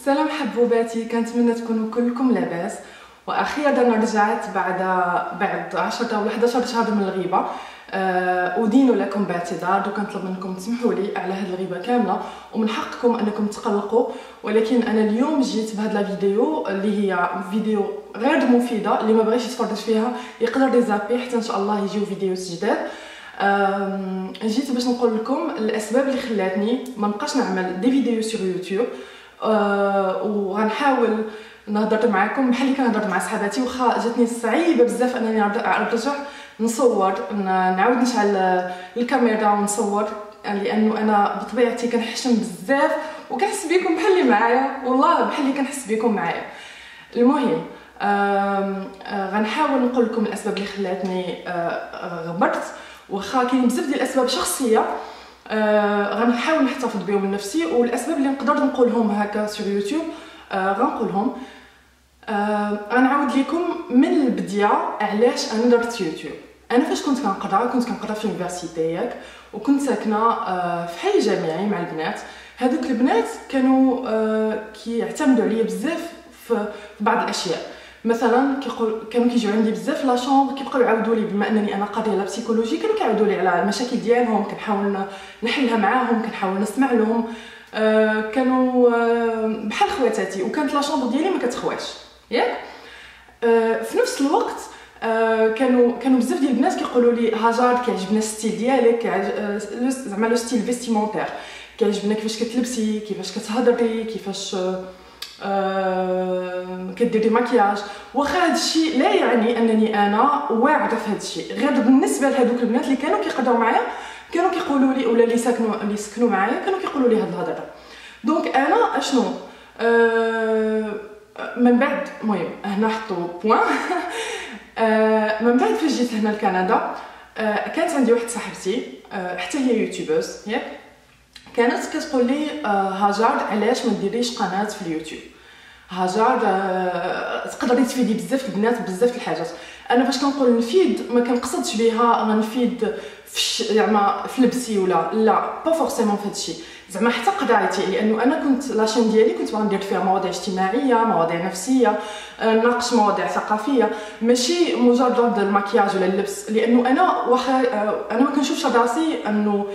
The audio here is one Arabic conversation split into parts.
سلام حبوباتي، كنتمنى تكونوا كلكم لاباس. واخيرا رجعت بعد 10 ولا 11 شهر من الغيبه. أدين لكم باعتذار وكنطلب منكم تسمحوا لي على هذه الغيبه كامله، ومن حقكم انكم تقلقوا، ولكن انا اليوم جيت بهذا الفيديو اللي هي فيديو غير مفيده. اللي ما بغيش يتفرج فيها يقدر يزابي حتى ان شاء الله يجيو فيديوهات جداد. جيت باش نقول لكم الاسباب اللي خلاتني ما نبقاش نعمل دي فيديو سور يوتيوب، وغنحاول نهضر معكم بحال اللي كنهضر مع صحاباتي. واخا جاتني صعيبه بزاف انني نرجع نصور، نعاود نشعل الكاميرا ونصور، لانه انا بطبيعتي كنحشم بزاف وكنحس بكم بحال اللي معايا، والله بحال اللي كنحس بكم معايا. المهم غنحاول نقول لكم الاسباب اللي خلاتني غبرت، واخا كاين بزاف ديال الاسباب شخصيه غنحاول نحتفظ بهم لنفسي، والاسباب اللي نقدر نقولهم هكا سور يوتيوب غنقولهم. غنعاود لكم من البدايه علاش انا درت يوتيوب. انا فاش كنت كنقرا في اليونيفرسيتي ياك، وكنت ساكنه في حي جامعي مع البنات. هذوك البنات كانوا كيعتمدوا عليا بزاف في بعض الاشياء. مثلا كانوا كيجيو عندي بزاف لا شومبر، كيبقاو يعاودوا لي، بما انني انا قاريه لا بسيكولوجي، كانوا كيعاودوا لي على المشاكل ديالهم، كنحاول نحلها معاهم، كنحاول نسمع لهم. كانوا بحال خواتاتي، وكانت لا شومبر ديالي ما كتخواش ياك. في نفس الوقت كانوا بزاف ديال البنات كيقولوا لي هاجر كيعجبنا الستيل ديالك، زعما لو ستيل فيستيمونتير، كيعجبنا كيفاش كتلبسي، كيفاش كتهضري، كيفاش كديري مكياج. واخا هذا الشيء لا يعني انني انا واعره في هذا الشيء، غير بالنسبه لهذوك البنات اللي كانوا كيقراو معايا كانوا كيقولوا لي، ولا اللي سكنوا معايا كانوا كيقولوا لي هاد الهضره. دونك انا اشنو من بعد، المهم هنا حطوا بوين. من بعد فاش جيت هنا لكندا كانت عندي واحد صاحبتي حتى هي يوتيوبرز ياك، كانت كتقول لي هاجر علاش ما ديريش قناه في اليوتيوب، هاجر تقدري تفيدي بزاف البنات بزاف الحاجات. انا فاش كنقول نفيد ما كنقصدش بها غنفيد زعما في لبسي ولا لا، با فورسيمون في هادشي، زعما حتى قرايتي، لانه انا كنت لاشين ديالي كنت باغا ندير فيها مواضيع اجتماعيه، مواضيع نفسيه، ناقش مواضيع ثقافيه، ماشي مجرد المكياج ولا اللبس. لانه انا واخا انا ما كنشوفش راسي انه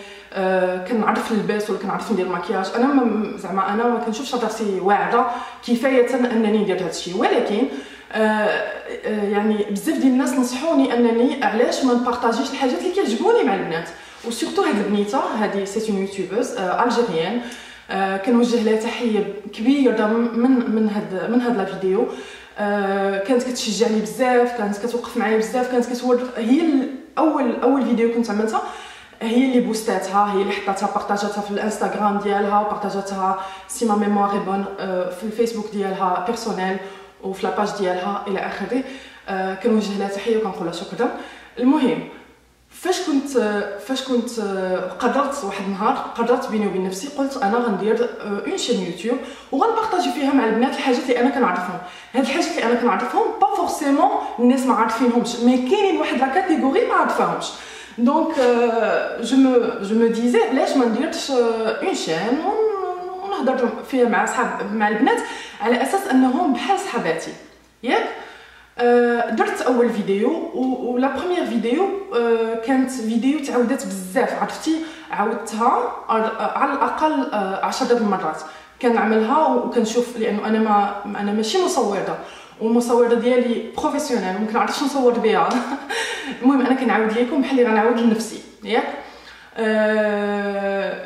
كنعرف اللباس ولا كنعرف ندير المكياج، انا زعما انا ما كنشوفش راسي واعره كفايه انني ندير هذا الشيء. ولكن يعني بزاف ديال الناس نصحوني انني علاش ما نبارطاجيش الحاجات اللي كيعجبوني مع البنات، وسورتو هاد البنيته هذه سي اون يوتيوبرز الجيريان. كنوجه لها تحيه كبيره من هاد لا فيديو. كانت كتشجعني بزاف، كانت كتوقف معايا بزاف، كانت كتورد. هي اول فيديو كنت عملتها هي اللي بوستاتها، هي اللي حطاتها بارطاجاتها في الانستغرام ديالها، وبارطاجاتها سي ما ميموار بون في الفيسبوك ديالها بيرسونيل وفي لاباج ديالها الى اخره. كنوجه لها تحيه وكنقول لها شكرا. المهم فاش كنت قررت واحد النهار، قررت بيني وبين نفسي، قلت انا غندير اون شين يوتيوب وغنبارطاجي فيها مع البنات الحاجات اللي انا كنعرفهم. هاد الحاجات اللي انا كنعرفهم با فورسيمون الناس ما عارفينهمش، مي كاينين واحد لا كاتيجوري ما عارفاهمش. دونك جو مو ديزي علاش ما نديرش اون شين ونهضر فيها مع البنات على اساس انهم بحال صحاباتي ياك. درت اول فيديو، ولا بروميير فيديو كانت فيديو تعاودت بزاف، عرفتي عاودتها على الاقل 10 مرات كنعملها وكنشوف، لانه انا ماشي مصوره، والمصوره ديالي بروفيسيونيل ما كنعرفش نصور بها. المهم انا كنعاود لكم بحال اللي غنعاود لنفسي ياك.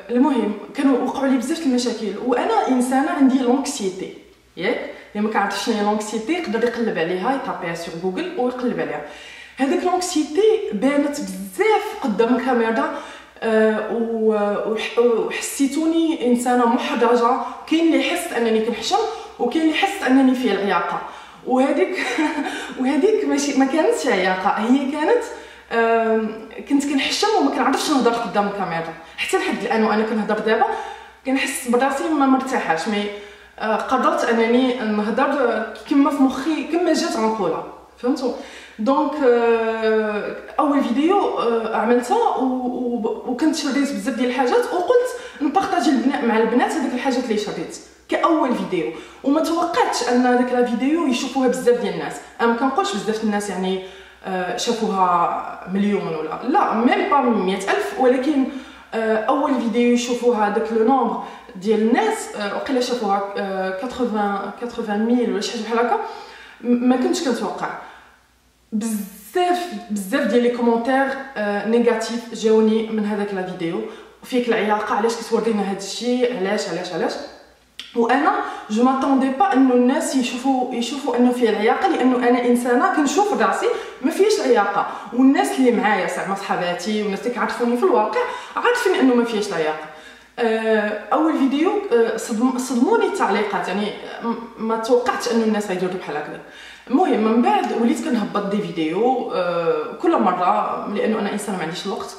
المهم كانوا وقعوا لي بزاف المشاكل، وانا انسانه عندي لونكسيتي ياك. اللي ما كيعرفش شنو هي لونكسيتي يقدر يقلب عليها، يطابيها سور جوجل ويقلب عليها. هذيك لونكسيتي بانت بزاف قدام الكاميرا، وحسيتوني انسانه محرجه. كاين اللي يحس انني كنحشم، وكاين اللي يحس انني فيها العياقه. وهذيك ماشي، ما كانتش عياقه، هي كانت كنت كنحشم وما كنعرفش نهضر قدام الكاميرا. حتى لحد الان وانا كنهضر دابا كنحس براسي ما مرتاحاش، مي قررت انني نهضر كما في مخي، كما جات غنقولها، فهمتوا؟ دونك اول فيديو عملتها وكنت شريت بزاف ديال الحاجات، وقلت نبارطاجي مع البنات هذيك الحاجات اللي شريت كاول فيديو، وما توقعتش ان هذاك لا فيديو يشوفوها بزاف ديال الناس. انا ما كنقولش بزاف الناس يعني شافوها مليون ولا لا، ميم با 100,000، ولكن اول فيديو يشوفوها داك لو نومبر ديال الناس وقيلا شافوها 80,000 ولا شي حاجه بحال هكا. ما كنتش كنتوقع. بزاف ديال لي كومونتير نيجاتيف جاوني من هذاك لا فيديو، فيك العياقه، علاش كتورينا هذا الشيء، علاش. وانا جو ماتوندي با انه الناس يشوفوا انه فيها العياقه، لانه انا انسانه كنشوف راسي ما فيهاش العياقه، والناس اللي معايا زعما صحاباتي والناس اللي كيعرفوني في الواقع عارفين انه ما فيهاش العياقه. اول فيديو صدموني التعليقات، يعني ما توقعتش انه الناس غيديروا بحال هكذا. المهم من بعد وليت كنهبط دي فيديو كل مره، لانه انا انسانه ما عنديش الوقت.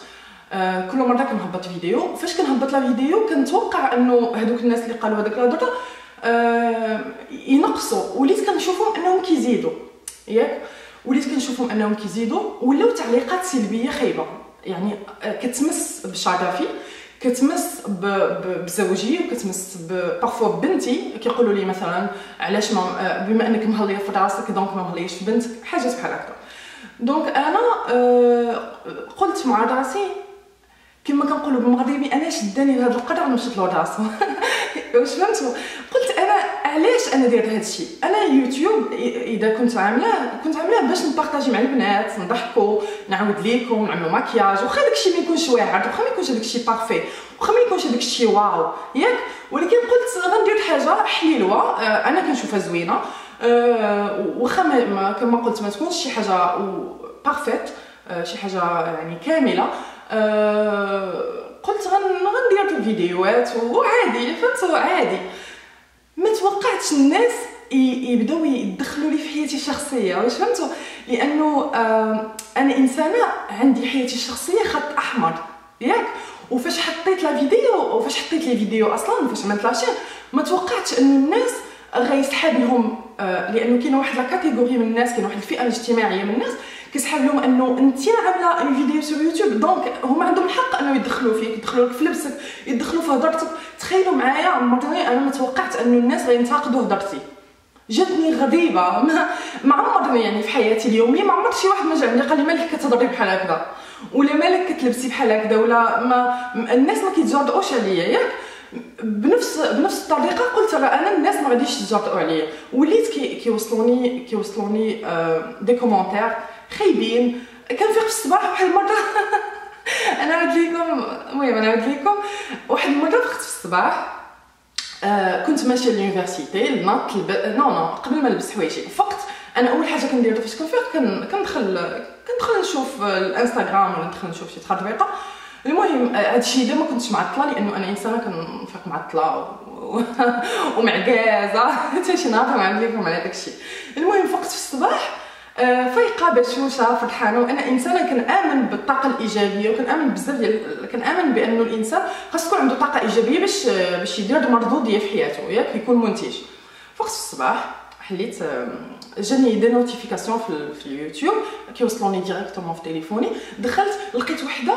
كل مره كنهبط فيديو. فاش كنهبط لا فيديو كنتوقع انه هذوك الناس اللي قالوا هذاك الهضره ينقصوا، وليت كنشوفهم انهم كيزيدوا ياك، وليت كنشوفهم انهم كيزيدوا، ولاو تعليقات سلبيه خايبه، يعني كتمس بشغفي، كتمس بزوجي، وكتمس بارفو بنتي. كيقولوا لي مثلا علاش ما بما انك مهليه في راسك دونك ما مهليش في بنتك، حاجات بحال هكا. دونك انا قلت مع راسي كما كنقولوا بالمغربي، انا شداني لهذا القدر مشيت له راسو. واش فهمتوا؟ قلت انا علاش انا داير هذا الشيء؟ انا يوتيوب اذا كنت عاملاه باش نبارطاجي مع البنات، نضحكوا، نعاود ليكم، نعملوا مكياج، واخا داكشي ما يكونش واعر، واخا ما يكونش داكشي بارفي، واخا ما يكونش داكشي واو ياك، ولكن قلت غندير حاجه حلوه انا كنشوفها زوينه، واخا كما قلت ما تكونش شي حاجه بارفيت، شي حاجه يعني كامله. قلت غندير الفيديوهات وعادي، فهمتوا؟ عادي. ما توقعتش الناس يبداو يدخلوا لي في حياتي الشخصيه، واش فهمتوا؟ لانه انا انسانه عندي حياتي الشخصيه خط احمر ياك، وفاش حطيت لا فيديو، وفاش حطيت لي فيديو اصلا، فاش عملت لاشين، ما توقعتش ان الناس غيسحاب لهم، لانه كاينه واحد لا كاتيجوري من الناس، كاينه واحد الفئه الاجتماعيه من الناس كيسحاب لهم انه انت عامله اون فيديو سور يوتيوب، دونك هما عندهم الحق انه يدخلوا فيك، يدخلوا لك في لبسك، يدخلوا في هضرتك. تخيلوا معايا عمرني انا ما توقعت انه الناس غينتقدوا هضرتي، جاتني غريبه. ما عمرني يعني في حياتي اليوميه ما عمر شي واحد ما جا عندي قال لي مالك كتهضري بحال هكذا، ولا مالك كتلبسي بحال هكذا، ولا الناس ما كيتجرؤوش عليا ياك. بنفس الطريقه قلت راه انا الناس ما غاديش يتجرؤوا عليا، وليت كيوصلوني دي كومونتير خايبين. كنفيق في الصباح واحد المره انا عاود ليكم واحد المره فقت في الصباح، كنت ماشيه لليونيفرسيتي الناط نو قبل ما نلبس حوايجي. فقت انا اول حاجه كندير فاش كنفيق كندخل نشوف الانستغرام، ولا ندخل نشوف شي تخربيقه. المهم هادشي دا ما كنتش معطله، لانه انا انسانه كنفيق معطله ومعكازه حتى شي نهار غنعاود لكم على داكشي. المهم فقت في الصباح فايقه بشوشه فرحانه، وانا انسانه كنامن بالطاقه الايجابيه، وكنامن بزاف كنامن بانه الانسان خاص تكون عنده طاقه ايجابيه باش يدير مردوديه في حياته ياك، يكون منتج. فقت الصباح حليت جاني دي نوتيفيكاسيون في اليوتيوب كيوصلوني ديريكتومون في تليفوني. دخلت لقيت وحده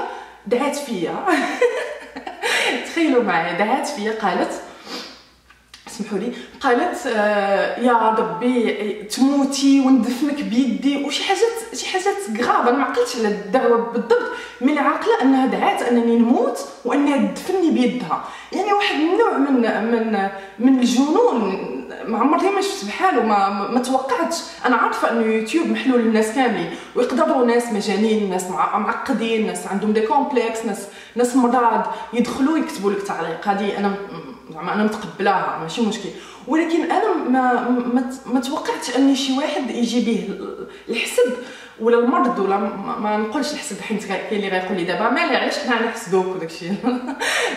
دعات فيا تخيلوا معايا، دعات فيا قالت، اسمحوا لي، قالت يا ربي تموتي وندفنك بيدي، وشي حاجات غراب. انا ما عقلتش على الدعوه بالضبط، من عاقله انها دعات انني نموت وانها تدفني بيدها. يعني واحد النوع من الجنون ما عمرني ما شفت بحاله، ما توقعتش. انا عارفه انه يوتيوب محلول للناس كاملين، ويقدروا ناس مجانين، ناس معقدين، ناس عندهم دي كومبلكس، ناس مرض يدخلوا يكتبوا لك تعليق. هذه انا متقبلاها ماشي مشكل، ولكن انا ما توقعتش اني شي واحد يجي به الحسد ولا المرض، ولا ما نقولش الحسد، حيت كاين اللي غيقول لي دابا مالي علاش حنا نحسدوك وداكشي.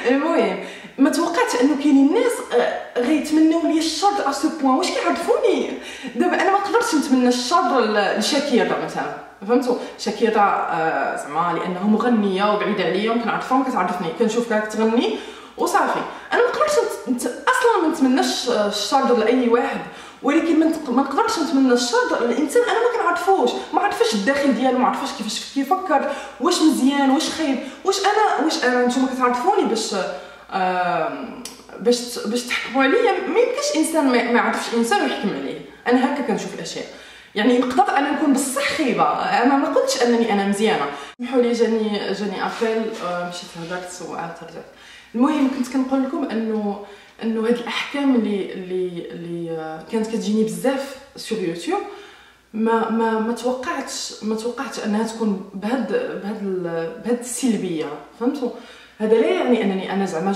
المهم ما توقعتش انه كاينين الناس غيتمنوا لي الشر ا سو بوين. واش كيعرفوني دابا؟ انا ما نقدرش نتمنى الشر لشاكيرا مثلا، فهمتوا؟ شاكيرا زعما لانها مغنيه وبعيده عليا وكنعرفها وما كتعرفني، كنشوفها كتغني وصافي. انا ما نقدرش اصلا ما نتمناش الشر لاي واحد، ولكن ما نقدرش نتمنى الشر للانسان انا ما كنعرفوش، ما عرفاش الداخل ديالو، ما عرفاش كيفاش كيفكر، واش مزيان واش خايب، واش انا نتوما كتعرفوني باش باش تحكموا عليا. ما يمكنش انسان ما يعرفش انسان ويحكم عليه. انا هكا كنشوف الاشياء. يعني نقدر انا نكون بصح خايبه، انا ما قلتش انني انا مزيانه. سمحوا لي جاني ابل، مشيت هضرت وعاودت رجعت. المهم كنت كنقول لكم انه هاد الاحكام اللي كانت كتجيني بزاف سور يوتيوب، ما توقعتش انها تكون بهاد السلبيه. فهمتوا؟ هذا لا يعني انني انا زعما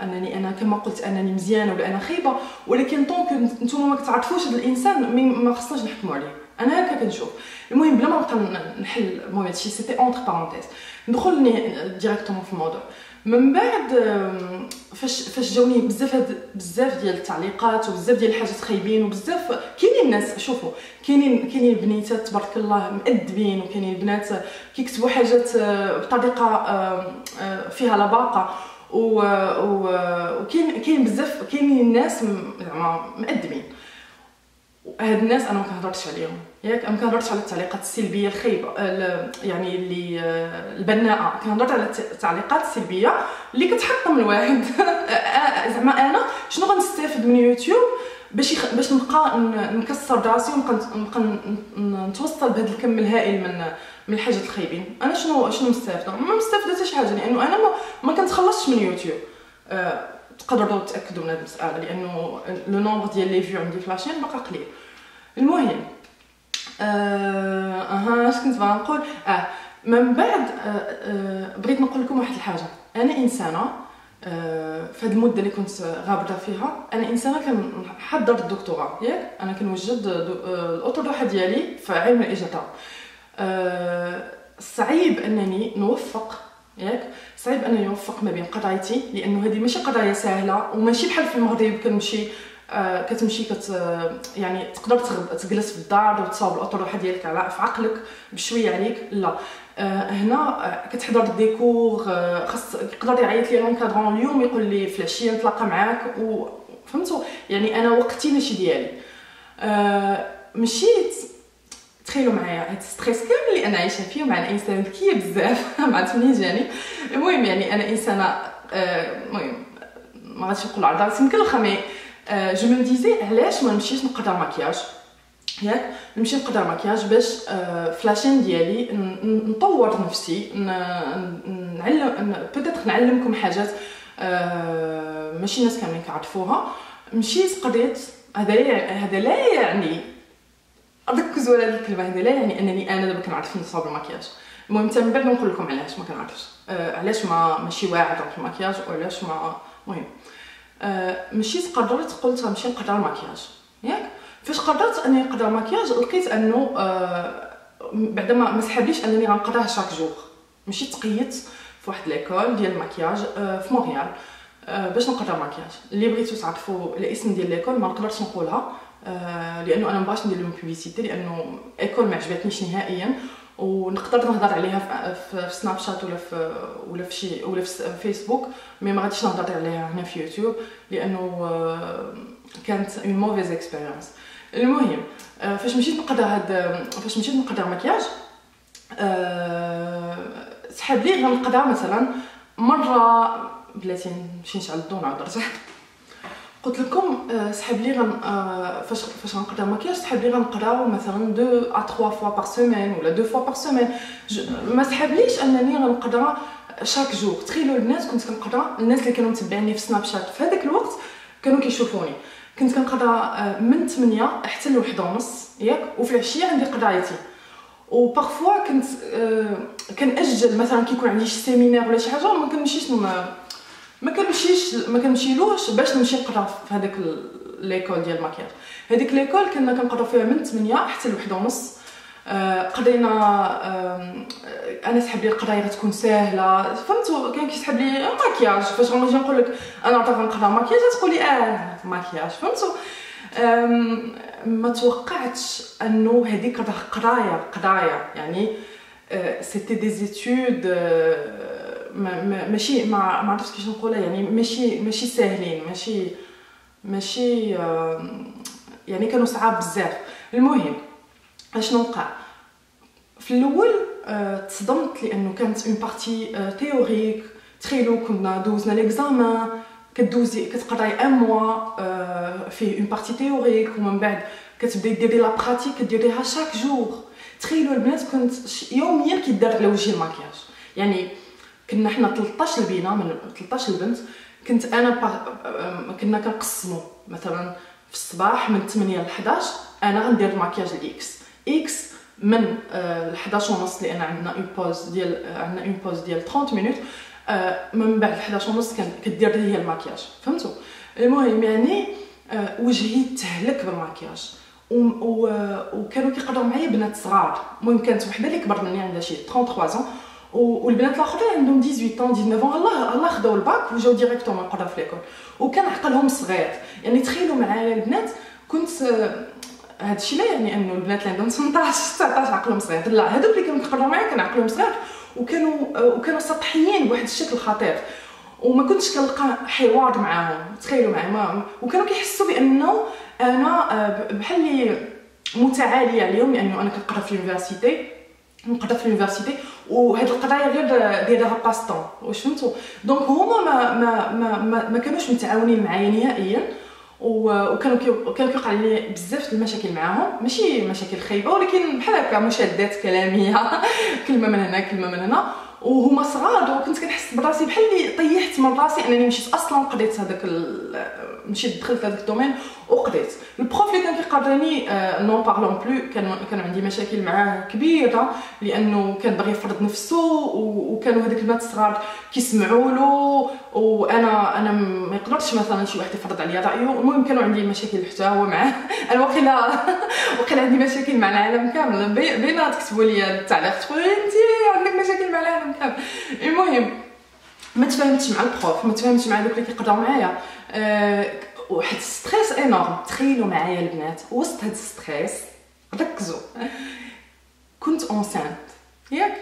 انا كما قلت انني مزيانه ولا انا خايبه، ولكن طونك نتوما ما كتعرفوش هذا الانسان ما خصناش نحكموا عليه. انا هكا كنشوف. المهم بلا ما نبقى نحل، المهم هادشي سيتي اونتر بارونتيز. ندخل ديريكتومون في الموضوع. من بعد فاش جاوني بزاف ديال التعليقات وبزاف ديال الحاجات خايبين، وبزاف كاينين الناس، شوفوا كاينين بنيتات تبارك الله مؤدبين، وكاينين البنات كيكتبوا حاجات بطريقه فيها لباقه، وكاين بزاف كاينين الناس زعما مؤدبين. هاد الناس انا ما كنهضرش عليهم، ياك ما كنهضرش على التعليقات السلبيه الخايبه يعني اللي البناءه، كنهضر على التعليقات السلبيه اللي كتحطم الواحد. زعما انا شنو غنستافد من يوتيوب باش نبقى نكسر راسي ونبقى نتوصل بهذا الكم الهائل من الحاجات الخايبين؟ انا شنو مستافده؟ ما مستافده حتى شي حاجه، لانه انا ما كنتخلصش من يوتيوب. تقدروا تاكدوا من هذه المساله، لانه لو نومبر ديال لي فيو عندي في لاشين بقى قليل. المهم اش كنت باغا نقول؟ من بعد بغيت نقول لكم واحد الحاجه. انا انسانه في هذه المده اللي كنت غابره فيها، انا انسانه كنحضر الدكتوراه، ياك انا كنوجد الاطروحه ديالي في علم الاجتماع. صعيب انني نوفق، ياك صعيب انني نوفق ما بين قرايتي، لانه هذه ماشي قضايا سهله، وماشي بحال في المغرب كتمشي يعني تقدر تجلس في الدار وتصاوب الاطروحه ديالك في عقلك بشويه عليك. لا، هنا كتحضر الديكور، خاص يقدر يعيط لي لونكادرون اليوم يقول لي في العشيه نتلاقى معاك، فهمتوا؟ يعني انا وقتي ماشي ديالي. مشيت تخيلوا معايا هاد الستريس كامل اللي انا عايشه فيه، مع انا انسانه ذكيه بزاف. ما عرفت منين جاني. المهم يعني انا انسانه المهم ما غاديش نقول على راسي مكلخه، مي جو مو ديزي علاش ما نمشيش نقرا ماكياج، ياك نمشي نقرا ماكياج باش فلاشين ديالي نطور نفسي، نعلم بوتيتر نعلمكم حاجات ماشي الناس كاملين كيعرفوها. مشيت قريت. هذا لا يعني، ركزوا على هذه الكلمه، هذا لا يعني انني انا دابا كنعرف نصاوب الماكياج. المهم حتى من بعد نقول لكم علاش ما كنعرفش، علاش ماشي واعد في الماكياج، وعلاش ما. المهم مشيت قلت غنمشي نقرا الماكياج، ياك فاش قررت انني نقرا الماكياج لقيت انه بعدا ما سحابليش انني غنقراه شاك جور. مشيت تقيت في واحد ليكول ديال الماكياج في مونريال باش نقرا الماكياج. اللي بغيتو تعرفوا الاسم ديال ليكول ما نقدرش نقولها، لانه انا مابغاش ندير لهم بوبليسيتي، لانه ايكول ما عجبتنيش نهائيا، ونقدر نهضر عليها في سناب شات ولا في فيسبوك، مي ما غاديش نهضر عليها هنا في يوتيوب، لانه كانت اون موفيز اكسبيريونس. المهم فاش مشيت نقرا مكياج، سحاب لي غنقرا مثلا مره بلاتي نمشي نشعل الضو نعاود نرجع. قلت لكم سحاب لي فاش غنقرا مكياج، سحاب لي غنقراو مثلا 2 à 3 fois par semaine ولا 2 fois par semaine. ما سحابليش انني غنقرا شاك جور. تخيلوا البنات، كنت كنقرا، الناس اللي كانوا متبعيني في سناب شات في هذاك الوقت كانوا كيشوفوني، كنت كنقرا من 8 حتى ل 1:30 ياك، وفي العشيه عندي قرايتي. وبارفوا كنت كنأجل مثلا كيكون عندي شي سيمينار ولا شي حاجه، ما كنمشيلوش باش نمشي نقرا في هذاك ليكول ديال الماكياج. هذيك ليكول كنا كنقراو فيها من 8 حتى ل 1:30. قرينا انا سحب لي القرايه غتكون ساهله، فهمتوا؟ كاين كيسحب لي ماكياج، فاش غنجي نقول لك انا غنقرا ماكياج تقولي ماكياج، فهمتوا؟ ما توقعتش انه هذيك قرايه يعني سيتي دي زيتود ماشي ما عرفتش كيفاش نقولها، يعني ماشي ساهلين، ماشي يعني كانوا صعاب بزاف. المهم اشنو وقع في الاول؟ تصدمت لانه كانت اون بارتي تيوريك تخيلوا كنا دوزنا ليكزامان، كدوزي كتقراي ان موا فيه اون بارتي تيوريك، ومن بعد كتبداي ديري لا براتيك كديريها شاك جور. تخيلوا البنات كنت يوميا كيدار على وجهي الماكياج. يعني كنا حنا 13 البينه، من 13 البنت كنت انا كنا كنقسموا مثلا في الصباح من 8 ل 11 انا غندير الماكياج اكس من 11 ونص، لان عندنا اون بوز ديال 30 مينوت. من بعد 11 ونص كدير هي الماكياج، فهمتوا؟ المهم يعني وجهي تهلك بالماكياج. وكانوا كيقراو معايا بنات صغار. المهم كانت وحده اللي كبر مني عندها شي 33 والبنات الاخرين عندهم 18 19. الله خداو الباك وجاو ديريكتومون يقراو في ليكول، وكان عقلهم صغير. يعني تخيلوا معايا البنات كنت هادشي لا يعني انه البنات اللي عندهم 18 19 عقلهم صغير، لا، هادوك اللي كانوا كيقراو معايا كان عقلهم صغير وكانوا سطحيين بواحد الشكل خطير، وما كنتش كنلقى حوار معاهم. تخيلوا معايا وكانوا كيحسوا بانه انا بحال لي متعاليه عليهم، لانه انا كنقرا في اليونيفرسيتي وهاد القرايه غير دايرها باستون، واش فهمتوا؟ دونك هما ما كانوش متعاونين معايا نهائيا، وكانوا كيوقع لي بزاف المشاكل معاهم، ماشي مشاكل خايبه ولكن بحال هكا مشادات كلاميه كلمه من هنا كلمه من هنا، وهما صغار. وكنت كنحس براسي بحال اللي طيحت من راسي انني مشيت اصلا قضيت هذاك مشيت دخلت هذاك الدومين وقضيت. البروف اللي كان كيقراني نون بارلون بلو، كان عندي مشاكل معاه كبيره، لانه كان باغي يفرض نفسه، وكانوا هذوك البنات الصغار كيسمعوا له، وانا ما يقدرش مثلا شي واحد يفرض عليا رايه. المهم كانوا عندي مشاكل حتى هو معاه. انا وقيلا عندي مشاكل مع العالم كامل. بينا تكتبوا لي التعليق تقولوا لي انت عندك مشاكل مع العالم كامل. المهم ما تفاهمتش مع البروف، ما تفاهمتش مع دوك اللي كيقراو معايا، واحد ستريس انورم. تخيلوا معايا البنات وسط هاد ستريس، ركزوا، كنت اونسانت ياك،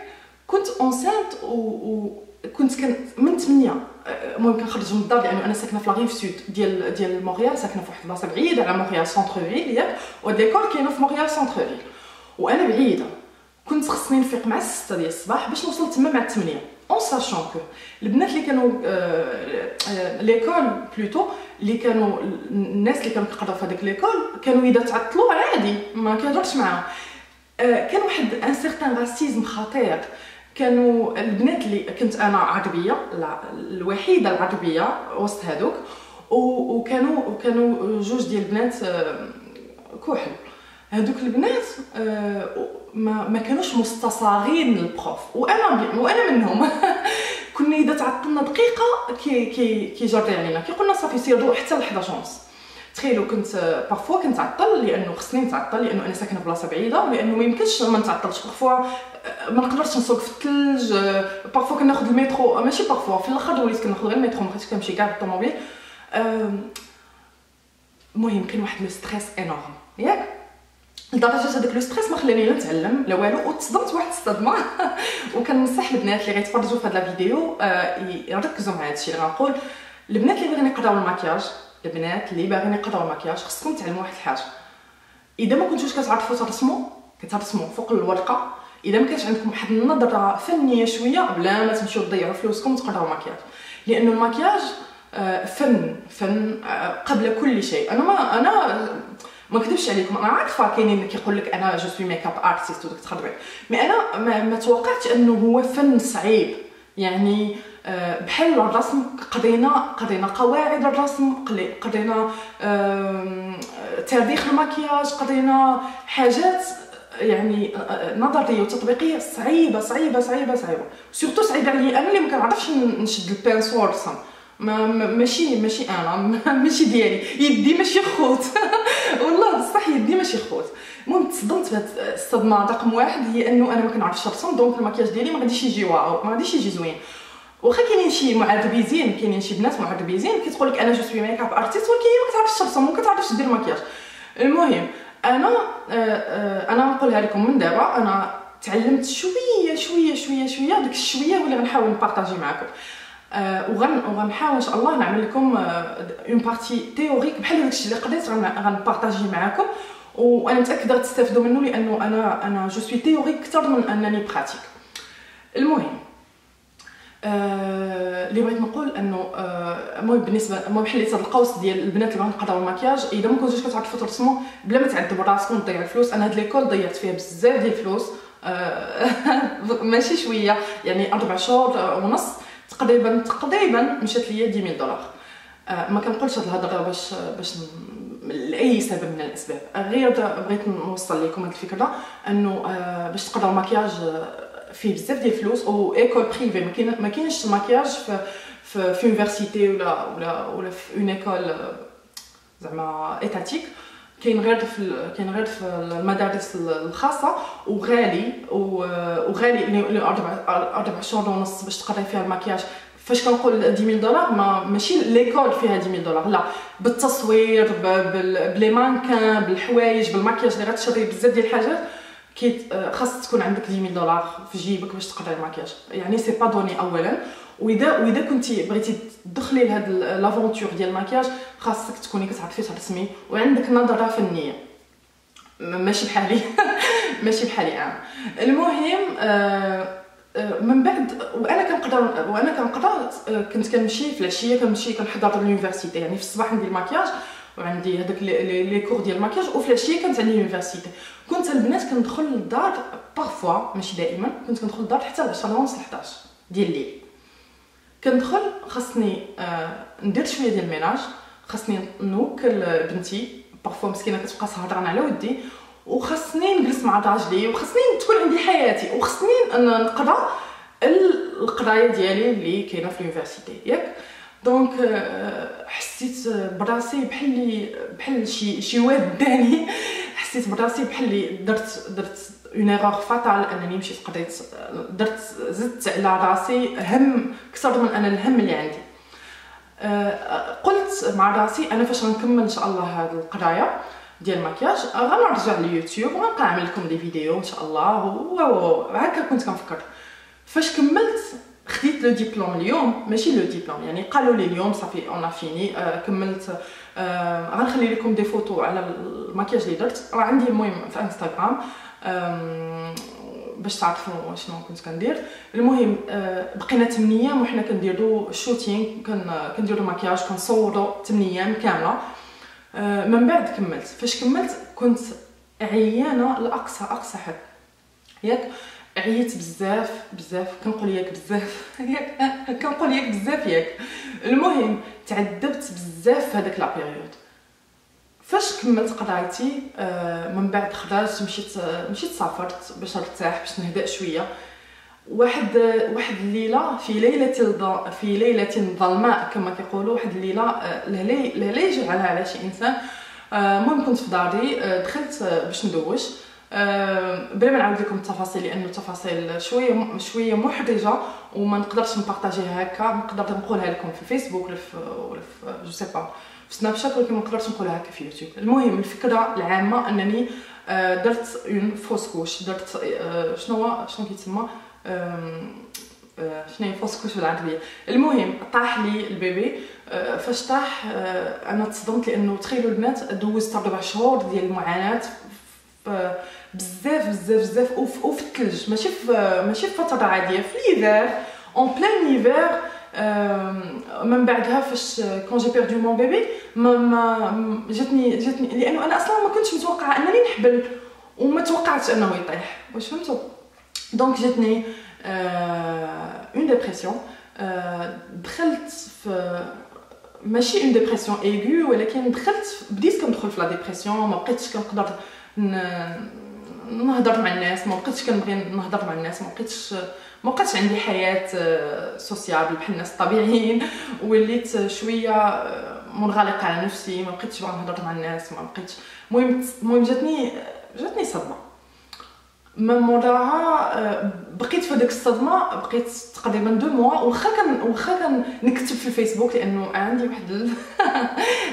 كنت اونسانت وكنت من 8. المهم كنخرج من الدار لانه انا ساكنه في لاغيف سود ديال مونريال، ساكنه في واحد البلاصه بعيده على مونريال سونتر فيل ياك، وهاد ليكول كاينه في مونريال سونتر فيل وانا بعيده. كنت خصني نفيق مع 6 ديال الصباح باش نوصل تما مع 8، اون ساشون كو البنات اللي كانوا ليكول بلوتو اللي كانوا الناس اللي كانوا كيقراو في هذيك ليكول كانوا اذا تعطلوا عادي ما كيهضرش معاهم. كان واحد ان سيغتان راسيزم خطير. كانوا البنات اللي كنت انا عربيه، الوحيده العربيه وسط هذوك، وكانوا جوج ديال البنات كحل. هذوك البنات ما كانوش مستصاغين للبروف، وانا منهم. كنا اذا تعطلنا دقيقه كيجري علينا، كيقولنا صافي سيروا حتى ل 11 ونص. تخيلوا كنت بارفوا كنتعطل لانه خصني نتعطل، لانه انا ساكنه في بلاصه بعيده، ولانه ما يمكنش ما نتعطلش. بارفوا ما نقدرش نسوق في الثلج، بارفوا كناخذ المترو، ماشي بارفوا، في الاخر وليت كناخذ غير المترو، ما بقيتش كنمشي كاع بالطوموبيل. المهم كان واحد لو ستريس انورم ياك، لدرجه هذاك لو ستريس ما خلاني لا نتعلم لا والو، وتصدمت واحد الصدمه. وكنصح البنات اللي غيتفرجوا في هذا الفيديو يركزوا مع هذا الشيء اللي غنقول. البنات اللي باغيين يقراو الماكياج، البنات اللي باغيين يقراو الماكياج خصكم تعلموا واحد الحاجه. اذا ما كنتوش كتعرفوا كترسموا فوق الورقه، اذا ما كانش عندكم واحد النظره فنيه شويه، بلا ما تمشيو تضيعوا فلوسكم وتقراو ماكياج، لانه الماكياج فن قبل كل شيء. انا ما نكذبش عليكم، انا عارفه كاينين اللي كيقول لك انا جو سوي ميك اب ارتست وداك تخربيق، مي انا ما توقعتش انه هو فن صعيب. يعني بحال الرسم قضينا قواعد الرسم، قضينا تاريخ المكياج، قضينا حاجات يعني نظريه وتطبيقيه صعيبه صعيبه صعيبه صعيبه. سورتو صعيبه عليا انا اللي ما كنعرفش نشد البانسو ونرسم، ماشي انا ماشي ديالي، يدي ماشي خوت والله بصح يدي ماشي خوت. المهم تصدمت بهاد الصدمه رقم واحد، هي انه انا ما كنعرفش نرسم، دونك المكياج ديالي ما غاديش يجي واو، ما غاديش يجي زوين. واخا كاينين شي معربيزين، كاينين شي بنات معربيزين كتقول لك انا جو سوي ميك اب ارتست، ولكن هي ما كتعرفش ترسم وما كتعرفش دير المكياج. المهم انا نقولها لكم من دابا، انا تعلمت شويه شويه شويه شويه، داك الشويه هو اللي غنحاول نبارطاجي معكم. وغنحاول ان شاء الله نعمل لكم اون بارتي تيوريك بحال داكشي اللي قضيت غنبارطاجي معكم، وانا متاكده غتستافدوا منه، لانه انا جو سوي تيوريك اكثر من انني براتيك. المهم اللي بغيت نقول انه المهم بالنسبه بحال هذا القوس ديال البنات اللي بغاو يقراو المكياج، اذا ما كنتوش كتعرفوا ترسموا بلا ما تعذبوا راسكم وتضيعوا الفلوس. انا هاد ليكول ضيعت فيها بزاف ديال الفلوس، ماشي شويه يعني 4 شهور ونص تقريبا مشات ليا 10,000 دولار. ما كنقولش هاد الهضره باش لاي سبب من الاسباب، غير بغيت نوصل لكم هاد الفكره انه باش تقراو المكياج فيه بزاف ديال الفلوس، و ايكول بريفي ما كاينش المكياج في يونيفرسيتي ولا في اون ايكول زعما ايتاتيك، كاين غير في المدارس الخاصه، وغالي 4 شهور ونص باش تقراي فيها المكياج. فاش كنقول 10,000 دولار ماشي ليكول فيها 10,000 دولار، لا، بالتصوير بلي مانكان بالحوايج بالمكياج اللي غتشري بزاف ديال الحاجات خاص تكون عندك 10,000 دولار في جيبك باش تقراي المكياج. يعني سي با دوني اولا، واذا كنتي بغيتي تدخلي لهاد لافونتور ديال المكياج خاصك تكوني كتعرفي ترسمي وعندك نظره فنيه، ماشي بحالي ماشي بحالي انا. المهم من بعد وانا كنقرا كنت كنمشي في العشيه، كنحضر لونيفرسيتي. يعني في الصباح عندي المكياج وعندي هذاك لي كور ديال المكياج، وفي العشيه كانت عندي لونيفرسيتي. كنت البنات كندخل للدار بارفوا ماشي دائما، كنت كندخل للدار حتى 10 ونص 11 ديال الليل. كندخل خاصني ندير شويه ديال الميناج، خاصني نوكل بنتي بارفوا مسكينه كتبقى سهرانه على ودي، وخاصني نجلس مع راجلي، وخاصني تكون عندي حياتي، وخاصني نقرا القرايه ديالي اللي كاينه في اليونيفرسيتي ياك. دونك حسيت براسي بحال شي واد داني، حسيت براسي بحال درت اون ايرور فاتال انني مشيت قريت، زدت على راسي هم اكثر من انا الهم اللي عندي. قلت مع راسي انا فاش غنكمل ان شاء الله هذه القرايه ديال المكياج غنرجع لليوتيوب وغنبقى نعمل لكم دي فيديو ان شاء الله. هكا كنت كنفكر. فاش كملت خديت لو ديبلوم اليوم، ماشي لو ديبلوم يعني قالوا لي اليوم صافي اون فيني كملت. غنخلي لكم دي فوتو على المكياج اللي درت، راه عندي المهم في انستغرام باش تعرفوا شنو كنت كندير. المهم بقينا 8 ايام وحنا كنديروا شوتينغ، كنديروا مكياج، كنصوروا 8 ايام كامله. من بعد كملت. فاش كملت كنت عيانه لاقصى حد ياك، عييت بزاف كنقول ياك بزاف ياك كنقول ياك بزاف ياك. المهم تعذبت بزاف في هذاك لا بيريود. فاش كملت قرايتي من بعد خرجت مشيت سافرت باش نرتاح باش نهدأ شويه. واحد الليله في ليله ظلماء كما كيقولوا، واحد الليله لا يجعلها على شي انسان. المهم كنت في داري، دخلت باش ندوش بلا ما نعاود لكم التفاصيل لانه التفاصيل شويه محرجه وما نقدرش نبارطاجيها هكا. نقدر نقولها لكم في فيسبوك ولا في جو سي با في سناب شات، ولكن ما نقدرش نقولها هكا في يوتيوب. المهم الفكره العامه انني درت اون فوس كوش، درت شنو كيتسمى شنو هي فوس كوش بالعربيه. المهم طاح لي البيبي. فاش طاح انا تصدمت لانه تخيلوا البنات دوزت 4 شهور ديال المعاناه بزاف وفي الثلج، ماشي في فتره عاديه، في ليفر اون بلان ليفر. من بعدها فاش كون جي بيردو مون بيبي ما جاتني لانه انا اصلا ما كنتش متوقعه انني نحبل وما توقعتش انه يطيح، واش فهمتوا؟ دونك جاتني اون ديبرسيون. دخلت في ماشي اون ديبرسيون ايغو، ولكن بديت كندخل في لا ديبرسيون. ما بقيتش كنقدر نهضر مع الناس، ما بقيتش كنبغي نهضر مع الناس، ما بقيتش عندي حياه سوسيابل بحال الناس الطبيعيين. وليت شويه منغلقه على نفسي، ما بقيتش باغا نهضر مع الناس، ما بقيتش. المهم جاتني صدمه. من موراها بقيت في ديك الصدمه، بقيت تقريبا 2 موا. واخا نكتب في الفيسبوك لانه عندي واحد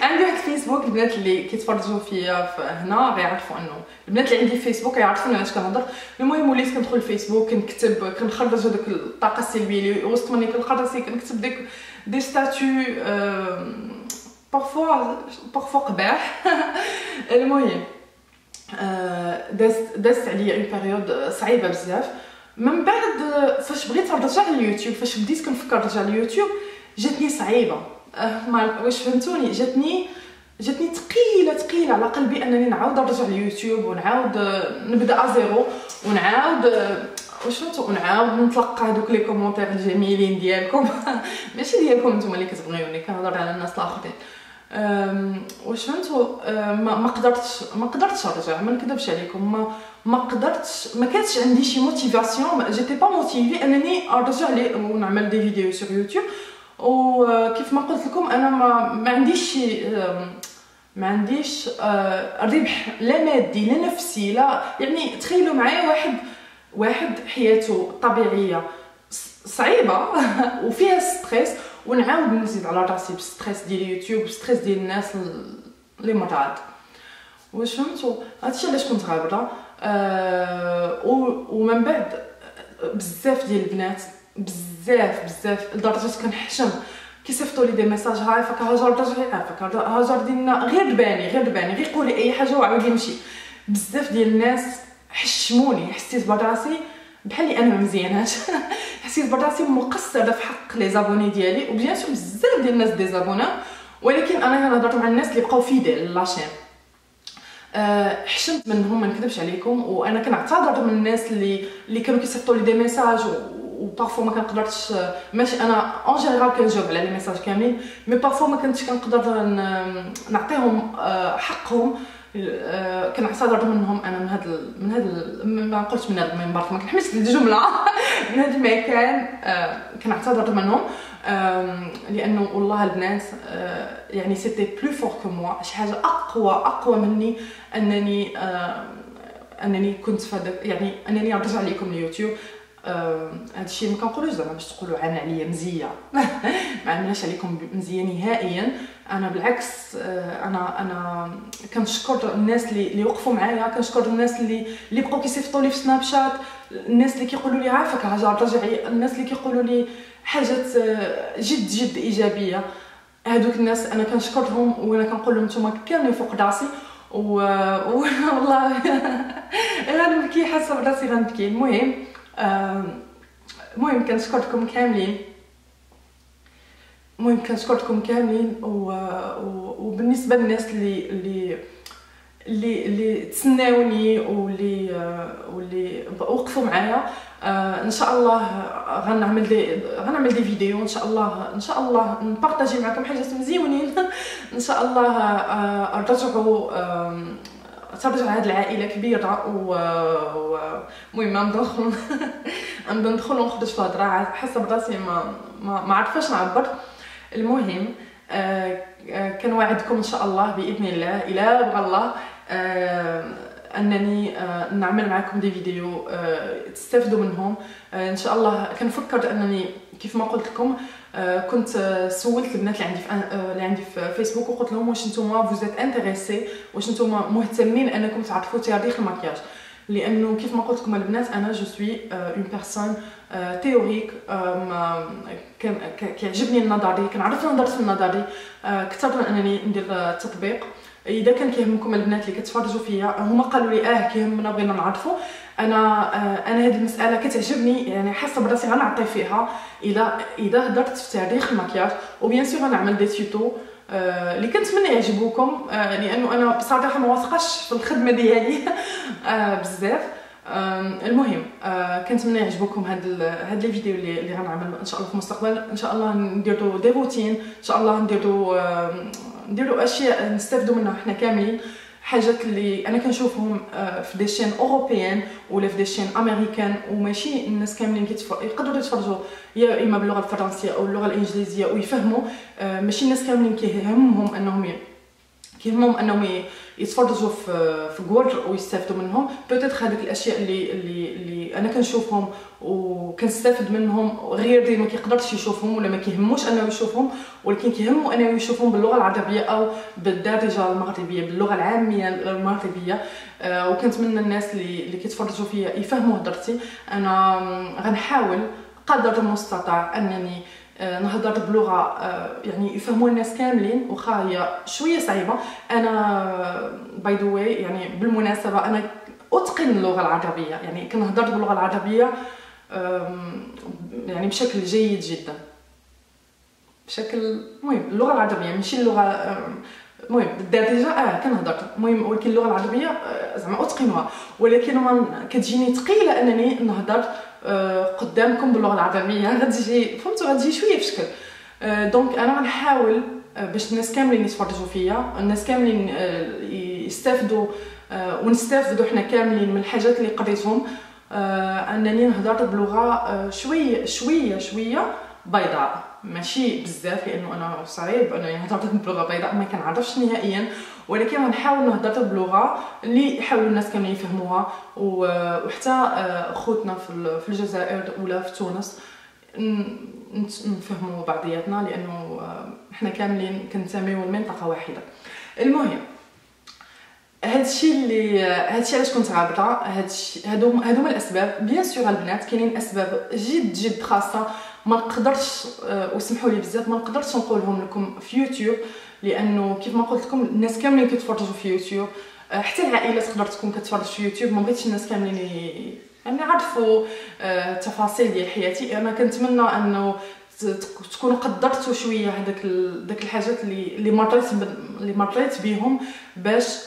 عندي واحد الفيسبوك. البنات اللي كيتفرجوا فيا هنا غيعرفوا انه البنات اللي عندي في الفيسبوك يعرفوا علاش كنهضر. المهم وليت كندخل الفيسبوك كنكتب، كنخرج هذوك الطاقه السلبيه اللي وسط مني كنخرج، كنكتب دي ستاتيو بارفوا قباح. المهم دازت عليا اون بيريود صعيبه بزاف. من بعد فاش بغيت نرجع لليوتيوب، فاش بديت كنفكر نرجع لليوتيوب جاتني صعيبه. واش فهمتوني؟ جاتني ثقيله على قلبي انني نعاود نرجع لليوتيوب ونعاود نبدا ازيرو ونعاود واش فهمتوا، ونعاود نتلقى هذوك لي كومونتير الجميلين ديالكم ماشي ديالكم نتوما اللي كتبغيوني، كنهضر على الناس الاخرين. واش فهمتوا؟ ما قدرتش نرجع، ما نكذبش عليكم، ما قدرتش، ما كانتش عندي شي موتيفاسيون، جيتي با موتيفي انني ارجع لي ونعمل دي فيديو سور يوتيوب. وكيف ما قلت لكم انا ما عنديش شي ما عنديش ربح لا مادي لا نفسي لا، يعني تخيلوا معايا واحد حياته طبيعيه صعيبه وفيها ستريس، ونعاود نزيد على راسي بستريس ديال اليوتيوب، بستريس ديال الناس اللي مرات. واش فهمتوا؟ هادشي علاش كنت غابره. ومن بعد بزاف ديال البنات بزاف لدرجه كنحشم كيصيفطوا لي دي ميساج، هاي فك هاجر رجعي، فك هاجر ديالنا غير دباني غير قولي اي حاجه وعاودي نمشي. بزاف ديال الناس حشموني، حسيت براسي بحال انا ما مزياناش حسيت براسي مقصره في حق لي زابوني ديالي، وبيان سور بزاف ديال الناس دي زابونا، ولكن انا كنهضر مع الناس اللي بقاو فيديل لاشين. حشمت منهم ما نكذبش عليكم، وانا كنعتذر من الناس اللي كانوا كيصيفطوا لي دي ميساج وبارفو ما كنقدرش، ماشي انا اون جينيرال كنجاوب على لي ميساج كاملين، مي بارفو ما كنتش كنقدر نعطيهم حقهم. كنعتذر منهم انا من هذا ما قلتش من هذا المنبر، ما كنحملش الجمله من هذا المكان. كنعتذر منهم لانه والله البنات يعني سيتي بلو فور كو موا، شي حاجه اقوى مني انني كنت فهاد، يعني انني نرجع لكم اليوتيوب. هذا الشيء ما كنقولوش زعما باش تقولوا انا عليا مزيه ما عملناش عليكم مزيه نهائيا. انا بالعكس، انا كنشكر الناس اللي وقفوا معايا، كنشكر الناس اللي بقاو كيصيفطوا لي في سناب شات، الناس اللي كيقولوا لي عافاك رجعي، الناس اللي كيقولوا لي حاجات جد ايجابيه. هذوك الناس انا كنشكرهم، وانا كنقول لهم نتوما كاملين فوق راسي. والله غنبكي، حاسه براسي غنبكي. المهم كنشكركم كاملين، وبالنسبه للناس اللي تسناوني واللي وقفوا معايا، ان شاء الله غنعمل دي فيديو، ان شاء الله نبارطاجي معكم حاجات مزيونين ان شاء الله. ترجع هذه العائله كبيره. المهم نبدا ندخل ونخرج في الهضره، حاسه براسي ما عرفاش نعبر. المهم كنوعدكم ان شاء الله باذن الله الا بغى الله انني نعمل معكم دي فيديو تستافدوا منهم ان شاء الله. كنفكر انني كيف ما قلت لكم، كنت سولت البنات اللي عندي في فيسبوك وقلت لهم واش نتوما فوزيت انتريسي، واش نتوما مهتمين انكم تعرفوا تاريخ المكياج، لانه كيف ما قلت لكم البنات انا جو سوي اون بيرسون تيوريك، كيعجبني النظري، كنعرف نهضر في النظري اكثر من انني ندير التطبيق. اذا كان كيهمكم البنات اللي كتفرجوا فيا، هما قالوا لي كيهمنا بغينا نعرفوا. انا هذه المساله كتعجبني، يعني حاسه براسي غنعطي فيها اذا هضرت في تاريخ المكياج. وبيان سور غنعمل دي توتو اللي كنتمنى يعجبوكم، لانه انا بصراحه ما واثقاش في الخدمه ديالي بزاف. المهم كنتمنى يعجبوكم هاد لي فيديو اللي غنعمل ان شاء الله في المستقبل. ان شاء الله نديروا دي روتين، ان شاء الله نديروا اشياء نستافدوا منها حنا كاملين، حاجات اللي انا كنشوفهم في دي شين اوروبيان ولا في دي شين امريكان، وماشي الناس كاملين يقدروا يتفرجوا يا اما باللغه الفرنسيه او اللغه الانجليزيه ويفهموا. ماشي الناس كاملين كيهمهم انهم يتفرجوا في جوجل ويستافدوا منهم. بوتيتر هذيك الاشياء اللي انا كنشوفهم وكنستافد منهم، غير دي ما كيقدرش يشوفهم ولا ما كيهموش انه يشوفهم، ولكن كيهمو انه يشوفهم باللغه العربيه او بالدارجه المغربيه، باللغه العاميه المغربيه. وكنتمنى الناس اللي كيتفرجوا فيا يفهموا هضرتي. انا غنحاول قدر المستطاع انني نهضر بلغه يعني يفهموا الناس كاملين، واخا هي شويه صعيبه. انا باي ذا واي يعني بالمناسبه انا اتقن اللغه العربيه، يعني كنهضر باللغه العربيه يعني بشكل جيد جدا، بشكل المهم اللغه العربيه ماشي اللغه المهم بالدارجه كنهضر المهم، ولكن اللغه العربيه زعما اتقنها، ولكن كتجيني ثقيله انني نهضر قدامكم باللغه العربيه، غتجي فهمتوا غتجي شويه في شكل. دونك انا غنحاول باش الناس كاملين يتفرجوا فيا، الناس كاملين يستافدوا ونستافدوا حنا كاملين من الحاجات اللي قريتهم، انني نهضر بلغه شويه بيضاء، ماشي بزاف لانه انا صعيب انني نهضر بلغه بيضاء ما كنعرفش نهائيا، ولكن غنحاول نهضر بلغه اللي يحاولوا الناس كاملين يفهموها، وحتى خوتنا في الجزائر ولا في تونس نفهموا بعضياتنا، لانه احنا كاملين كنتميو لمنطقه واحده. المهم هادشي علاش كنت غابطه، هادو هما الاسباب. بيان سور البنات كاينين اسباب جد خاصه ما نقدرش وسمحوا لي بزاف ما نقدرش نقولهم لكم في يوتيوب، لانه كيف ما قلت لكم الناس كاملين كيتفرجوا في يوتيوب، حتى العائله تقدر تكون كتفرج في يوتيوب، ما بغيتش الناس كاملين يعني يعرفوا التفاصيل ديال حياتي. انا كنتمنى انه تكونوا قدرتوا شويه داك الحاجات اللي مريت بهم باش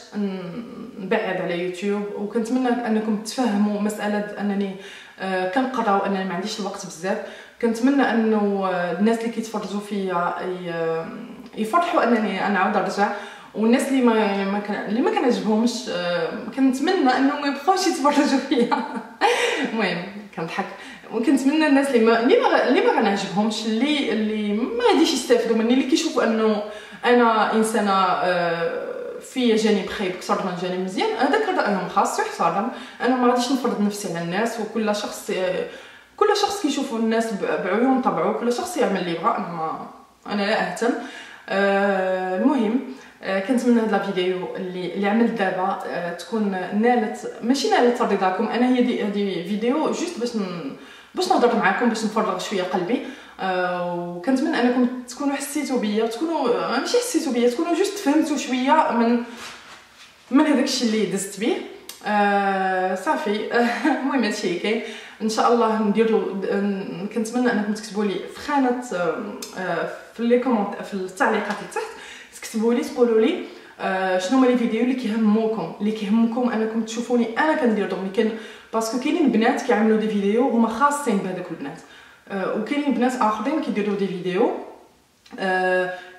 نبعد على يوتيوب، وكنتمنى انكم تفهموا مساله انني كنقرا وانني ما عنديش الوقت بزاف. كنتمنى انه الناس اللي كيتفرجوا فيا يفرحوا انني انا عاود ارجع، والناس اللي ما كنعجبهمش كنتمنى انهم ما يبقاوش يتفرجوا فيا. المهم كنضحك، وكنتمنى الناس اللي ما غنعجبهمش اللي ما غاديش يستافدوا مني، اللي كيشوفوا انه انا انسانه فيا جانب خايب اكثر من جانب مزيان، هذاك رايهم خاص يحترم. انا ما غاديش نفرض نفسي على الناس، وكل شخص كيشوف الناس بعيون طبعه، كل شخص يعمل اللي يبغى، انا لا اهتم. المهم كنتمنى هاد الفيديو اللي عملت دابا تكون ماشي نالت رضاكم. انا هذه فيديو جوست باش نهضر معكم، باش نفرغ شويه قلبي، وكنتمنى انكم تكونوا حسيتوا بيا، وتكونوا ماشي حسيتوا بيا، تكونوا جوست فهمتوا شويه من هذاك الشيء اللي دزت به. صافي. المهم هادشي اللي كاين ان شاء الله نديروا. كنتمنى انكم تكتبوا لي في خانه في لي كومونت في التعليقات اللي تحت، تكتبوا لي تقولوا لي شنو هما لي فيديو اللي كيهمكم انكم تشوفوني انا كنديرهم، باسكو كاينين بنات كيعملوا دي فيديو هما خاصين بهذوك البنات، وكاينين بنات اخرين كيديروا دي فيديو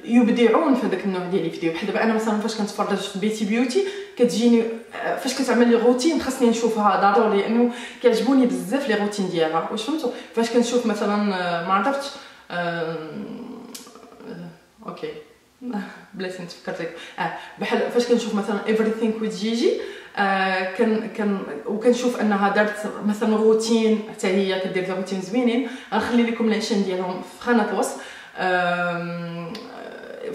يبدعون في هذاك النوع ديال الفيديو. بحال دابا انا مثلا فاش كنتفرج في بيتي بيوتي كتجيني فاش كتعمل لي روتين خاصني نشوفها ضروري، لانه كيعجبوني بزاف لي روتين ديالها. واش فهمتوا؟ فاش كنشوف مثلا ما عرفتش اوكي بلاتي نتفكر لك بحال فاش كنشوف مثلا everything with جيجي وكنشوف انها دارت مثلا روتين حتى هي كدير روتين زوينين، غنخلي لكم لاشين ديالهم في خانه الوصف.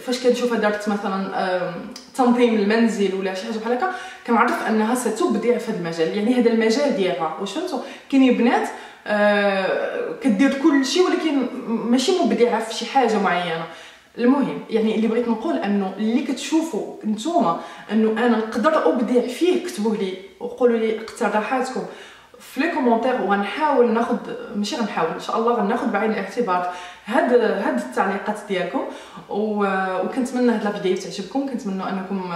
فاش كنشوفها دارت مثلا تنظيم المنزل ولا شي حاجه بحال هكا، كنعرف انها ستبدع في هذا المجال، يعني هذا المجال ديالها. واش فهمتوا؟ كاينين بنات كدير كل شيء ولكن ماشي مبدعه في شي حاجه معينه. المهم يعني اللي بغيت نقول انه اللي كتشوفوا نتوما انه انا نقدر ابدع فيه، كتبوه لي وقولوا لي اقتراحاتكم في لي كومونتير، وغنحاول ناخذ ماشي غنحاول ان شاء الله غناخذ بعين الاعتبار هاد التعليقات ديالكم. وكنتمنى هاد الفيديو تعجبكم، كنتمنى انكم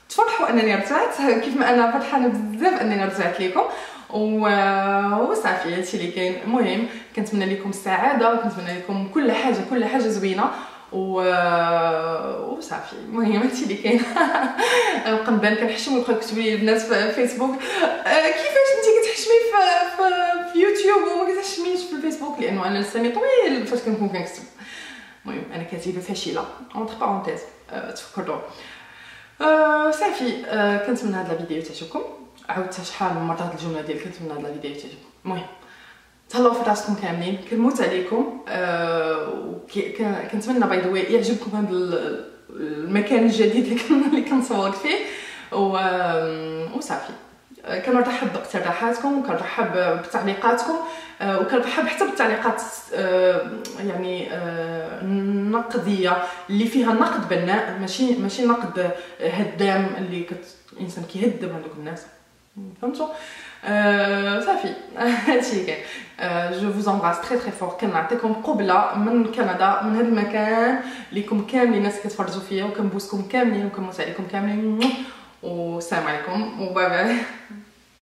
تفرحوا انني رجعت كيف ما انا فرحانه بزاف انني رجعت لكم. وصافي هادشي اللي كاين. المهم كنتمنى لكم السعاده، وكنتمنى لكم كل حاجه زوينه وصافي. المهم هادشي اللي كاين. نبان كنحشم ويبقاو يكتبوا لي البنات في فيسبوك كيفاش انت كتحشمي في يوتيوب وما كتحشميش في الفيسبوك، لانه انا لساني طويل فاش كنكون كنكتب. المهم انا كاتبه فاشله اونتر بارونتيز تفكروا. صافي كنتمنى هاد الفيديو تعجبكم. عاودتها شحال من مره هاد الجمله ديال كنتمنى هاد الفيديو تعجبكم. المهم تهلاو في راسكم كاملين، كنموت عليكم. كنتمنى باي ذا واي يعجبكم هذا المكان الجديد اللي كنصور فيه. وصافي كنرحب باقتراحاتكم، وكنرحب بتعليقاتكم، وكنرحب حتى بالتعليقات يعني نقديه اللي فيها نقد بناء، ماشي نقد هدام اللي الانسان كيهدم هذوك الناس. فهمتوا؟ صافي هادشي كاين. جو فوز امبراس تري تري فور. كنعطيكم قبله من كندا، من هذا المكان ليكم كاملين الناس كتفرجوا فيا، وكنبوسكم كاملين وكنموت عليكم كاملين، والسلام عليكم وباي باي.